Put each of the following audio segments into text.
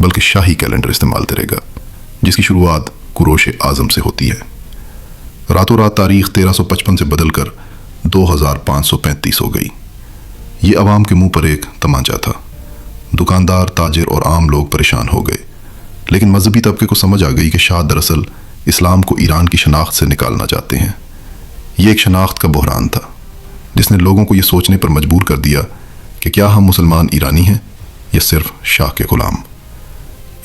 بلکہ شاہی کیلنڈر استعمال کرے گا، جس کی شروعات کوروش اعظم سے ہوتی ہے۔ راتوں رات تاریخ 1355 سے بدل کر 2535 ہو گئی۔ یہ عوام کے منہ پر ایک تمانچہ تھا۔ دکاندار، تاجر اور عام لوگ پریشان ہو گئے، لیکن مذہبی طبقے کو سمجھ آ گئی کہ شاہ دراصل اسلام کو ایران کی شناخت سے نکالنا چاہتے ہیں۔ یہ ایک شناخت کا بحران تھا، جس نے لوگوں کو یہ سوچنے پر مجبور کر دیا کہ کیا ہم مسلمان ایرانی ہیں یا صرف شاہ کے غلام۔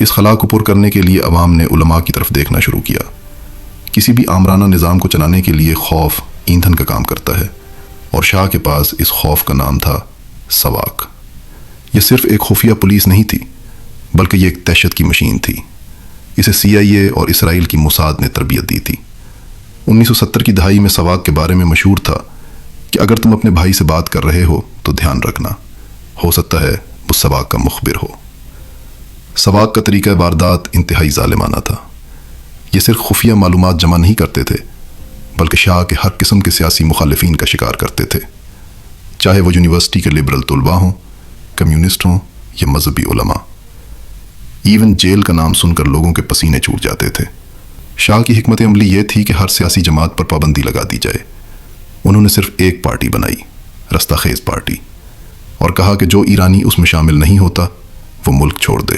اس خلا کو پر کرنے کے لیے عوام نے علماء کی طرف دیکھنا شروع کیا۔ کسی بھی آمرانہ نظام کو چلانے کے لیے خوف ایندھن کا کام کرتا ہے، اور شاہ کے پاس اس خوف کا نام تھا سواک۔ یہ صرف ایک خفیہ پولیس نہیں تھی، بلکہ یہ ایک دہشت کی مشین تھی۔ اسے CIA اور اسرائیل کی موساد نے تربیت دی تھی۔ 1970 کی دہائی میں سواک کے بارے میں مشہور تھا کہ اگر تم اپنے بھائی سے بات کر رہے ہو تو دھیان رکھنا، ہو سکتا ہے وہ سواک کا مخبر ہو۔ سواک کا طریقہ واردات انتہائی ظالمانہ تھا۔ یہ صرف خفیہ معلومات جمع نہیں کرتے تھے، بلکہ شاہ کے ہر قسم کے سیاسی مخالفین کا شکار کرتے تھے، چاہے وہ یونیورسٹی کے لبرل طلباء ہوں، کمیونسٹ ہوں یا مذہبی علماء۔ ایون جیل کا نام سن کر لوگوں کے پسینے چھوٹ جاتے تھے۔ شاہ کی حکمت عملی یہ تھی کہ ہر سیاسی جماعت پر پابندی لگا دی جائے۔ انہوں نے صرف ایک پارٹی بنائی، رستہ خیز پارٹی، اور کہا کہ جو ایرانی اس میں شامل نہیں ہوتا وہ ملک چھوڑ دے۔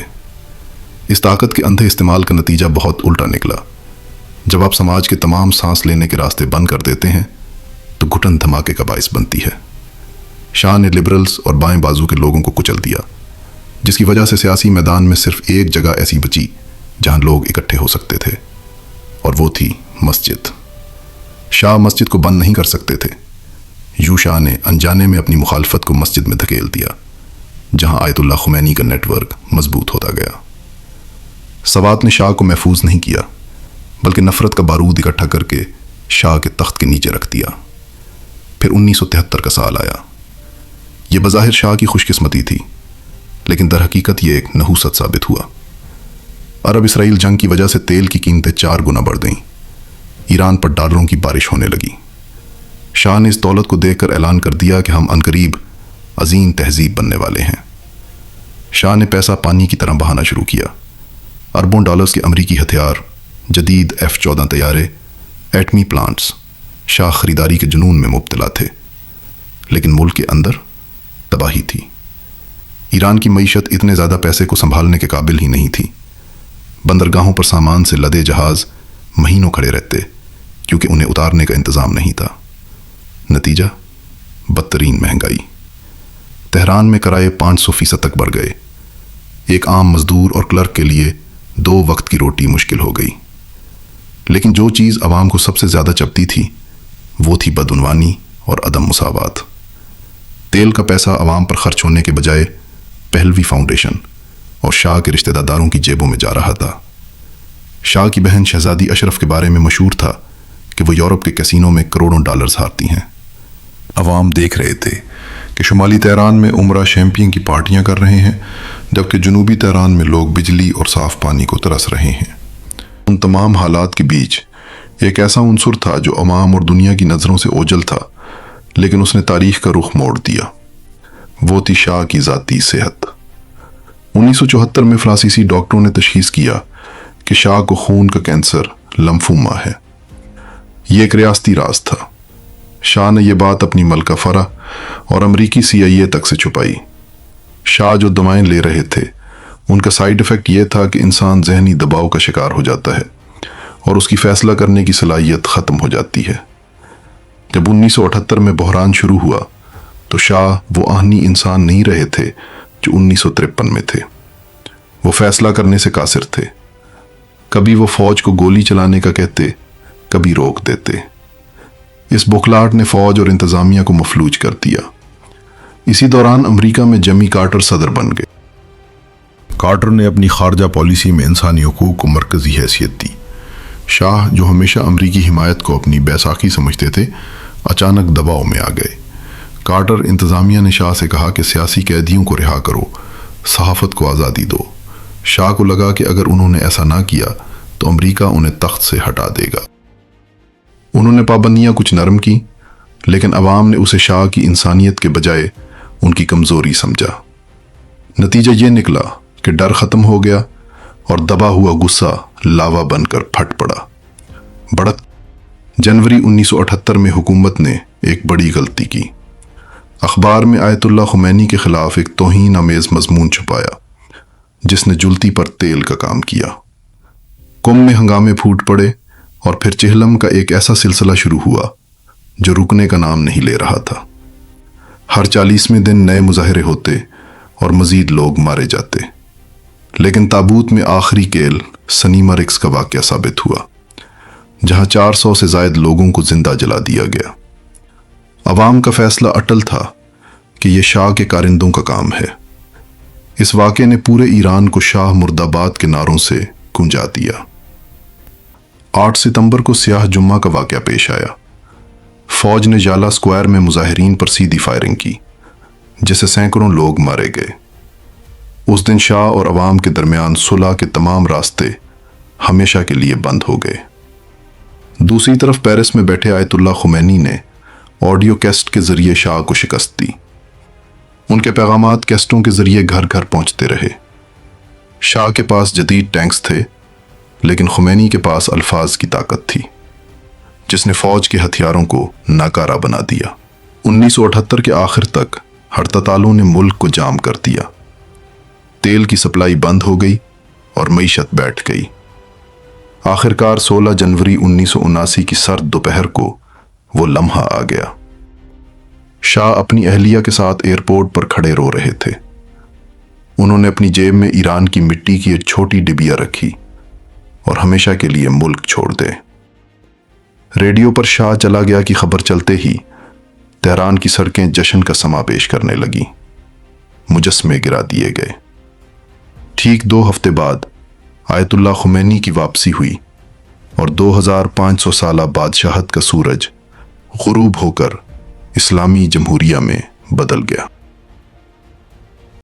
اس طاقت کے اندھے استعمال کا نتیجہ بہت الٹا نکلا۔ جب آپ سماج کے تمام سانس لینے کے راستے بند کر دیتے ہیں تو گھٹن دھماکے کا باعث بنتی ہے۔ شاہ نے لبرلز اور بائیں بازو کے لوگوں کو کچل دیا، جس کی وجہ سے سیاسی میدان میں صرف ایک جگہ ایسی بچی جہاں لوگ اکٹھے ہو سکتے تھے، اور وہ تھی مسجد۔ شاہ مسجد کو بند نہیں کر سکتے تھے۔ یوں شاہ نے انجانے میں اپنی مخالفت کو مسجد میں دھکیل دیا، جہاں آیت اللہ خمینی کا نیٹ ورک مضبوط ہوتا گیا۔ سوات نے شاہ کو محفوظ نہیں کیا، بلکہ نفرت کا بارود اکٹھا کر کے شاہ کے تخت کے نیچے رکھ دیا۔ پھر 1973 کا سال آیا۔ یہ بظاہر شاہ کی خوش قسمتی تھی، لیکن در حقیقت یہ ایک نحوست ثابت ہوا۔ عرب اسرائیل جنگ کی وجہ سے تیل کی قیمتیں 4 گنا بڑھ گئیں۔ ایران پر ڈالروں کی بارش ہونے لگی۔ شاہ نے اس دولت کو دیکھ کر اعلان کر دیا کہ ہم عنقریب عظیم تہذیب بننے والے ہیں۔ شاہ نے پیسہ پانی کی طرح بہانا شروع کیا۔ اربوں ڈالرز کے امریکی ہتھیار، جدید F-14 طیارے، ایٹمی پلانٹس، شاہ خریداری کے جنون میں مبتلا تھے، لیکن ملک کے اندر تباہی تھی۔ ایران کی معیشت اتنے زیادہ پیسے کو سنبھالنے کے قابل ہی نہیں تھی۔ بندرگاہوں پر سامان سے لدے جہاز مہینوں کھڑے رہتے، کیونکہ انہیں اتارنے کا انتظام نہیں تھا۔ نتیجہ بدترین مہنگائی۔ تہران میں کرائے 500% تک بڑھ گئے۔ ایک عام مزدور اور کلرک کے لیے 2 وقت کی روٹی مشکل ہو گئی۔ لیکن جو چیز عوام کو سب سے زیادہ چبھتی تھی وہ تھی بدعنوانی اور عدم مساوات۔ تیل کا پیسہ عوام پر خرچ ہونے کے بجائے پہلوی فاؤنڈیشن اور شاہ کے رشتہ داروں کی جیبوں میں جا رہا تھا۔ شاہ کی بہن شہزادی اشرف کے بارے میں مشہور تھا کہ وہ یورپ کے کیسینوں میں کروڑوں ڈالرز ہارتی ہیں۔ عوام دیکھ رہے تھے کہ شمالی تہران میں عمرہ شیمپئن کی پارٹیاں کر رہے ہیں، جبکہ جنوبی تہران میں لوگ بجلی اور صاف پانی کو ترس رہے ہیں۔ ان تمام حالات کے بیچ ایک ایسا عنصر تھا جو عوام اور دنیا کی نظروں سے اوجھل تھا، لیکن اس نے تاریخ کا رخ موڑ دیا۔ وہ تھی شاہ کی ذاتی صحت۔ 1974 میں فرانسیسی ڈاکٹروں نے تشخیص کیا کہ شاہ کو خون کا کینسر لمفوما ہے۔ یہ ایک ریاستی راز تھا۔ شاہ نے یہ بات اپنی ملکہ فرح اور امریکی CIA تک سے چھپائی۔ شاہ جو دوائیں لے رہے تھے ان کا سائیڈ ایفیکٹ یہ تھا کہ انسان ذہنی دباؤ کا شکار ہو جاتا ہے اور اس کی فیصلہ کرنے کی صلاحیت ختم ہو جاتی ہے۔ جب 1978 میں بحران شروع ہوا تو شاہ وہ آہنی انسان نہیں رہے تھے جو 1953 میں تھے۔ وہ فیصلہ کرنے سے قاصر تھے۔ کبھی وہ فوج کو گولی چلانے کا کہتے، کبھی روک دیتے۔ اس بوکھلاہٹ نے فوج اور انتظامیہ کو مفلوج کر دیا۔ اسی دوران امریکہ میں جیمی کارٹر صدر بن گئے۔ کارٹر نے اپنی خارجہ پالیسی میں انسانی حقوق کو مرکزی حیثیت دی۔ شاہ جو ہمیشہ امریکی حمایت کو اپنی بیساکھی سمجھتے تھے، اچانک دباؤ میں آ گئے۔ کارٹر انتظامیہ نے شاہ سے کہا کہ سیاسی قیدیوں کو رہا کرو، صحافت کو آزادی دو۔ شاہ کو لگا کہ اگر انہوں نے ایسا نہ کیا تو امریکہ انہیں تخت سے ہٹا دے گا۔ انہوں نے پابندیاں کچھ نرم کی، لیکن عوام نے اسے شاہ کی انسانیت کے بجائے ان کی کمزوری سمجھا۔ نتیجہ یہ نکلا کہ ڈر ختم ہو گیا اور دبا ہوا غصہ لاوا بن کر پھٹ پڑا۔ بڑھت جنوری 1978 میں حکومت نے ایک بڑی غلطی کی۔ اخبار میں آیت اللہ خمینی کے خلاف ایک توہین آمیز مضمون چھپایا جس نے جلتی پر تیل کا کام کیا۔ قم میں ہنگامے پھوٹ پڑے اور پھر چہلم کا ایک ایسا سلسلہ شروع ہوا جو رکنے کا نام نہیں لے رہا تھا۔ ہر 40ویں دن نئے مظاہرے ہوتے اور مزید لوگ مارے جاتے، لیکن تابوت میں آخری کیل سنیما رکس کا واقعہ ثابت ہوا جہاں 400 سے زائد لوگوں کو زندہ جلا دیا گیا۔ عوام کا فیصلہ اٹل تھا کہ یہ شاہ کے کارندوں کا کام ہے۔ اس واقعے نے پورے ایران کو شاہ مرد آباد کے نعروں سے گونجا دیا۔ 8 ستمبر کو سیاہ جمعہ کا واقعہ پیش آیا۔ فوج نے جالا اسکوائر میں مظاہرین پر سیدھی فائرنگ کی جس سے سینکڑوں لوگ مارے گئے۔ اس دن شاہ اور عوام کے درمیان صلح کے تمام راستے ہمیشہ کے لیے بند ہو گئے۔ دوسری طرف پیرس میں بیٹھے آیت اللہ خمینی نے آڈیو کیسٹ کے ذریعے شاہ کو شکست دی۔ ان کے پیغامات کیسٹوں کے ذریعے گھر گھر پہنچتے رہے۔ شاہ کے پاس جدید ٹینکس تھے، لیکن خمینی کے پاس الفاظ کی طاقت تھی جس نے فوج کے ہتھیاروں کو ناکارہ بنا دیا۔ 1978 کے آخر تک ہڑتالوں نے ملک کو جام کر دیا۔ تیل کی سپلائی بند ہو گئی اور معیشت بیٹھ گئی۔ آخرکار 16 جنوری 1979 کی سرد دوپہر کو وہ لمحہ آ گیا۔ شاہ اپنی اہلیہ کے ساتھ ایئرپورٹ پر کھڑے رو رہے تھے۔ انہوں نے اپنی جیب میں ایران کی مٹی کی ایک چھوٹی ڈبیا رکھی اور ہمیشہ کے لیے ملک چھوڑ دے۔ ریڈیو پر شاہ چلا گیا کی خبر چلتے ہی تہران کی سڑکیں جشن کا سما پیش کرنے لگیں۔ مجسمے گرا دیے گئے۔ ٹھیک 2 ہفتے بعد آیت اللہ خمینی کی واپسی ہوئی اور 2500 سالہ بادشاہت کا سورج غروب ہو کر اسلامی جمہوریہ میں بدل گیا۔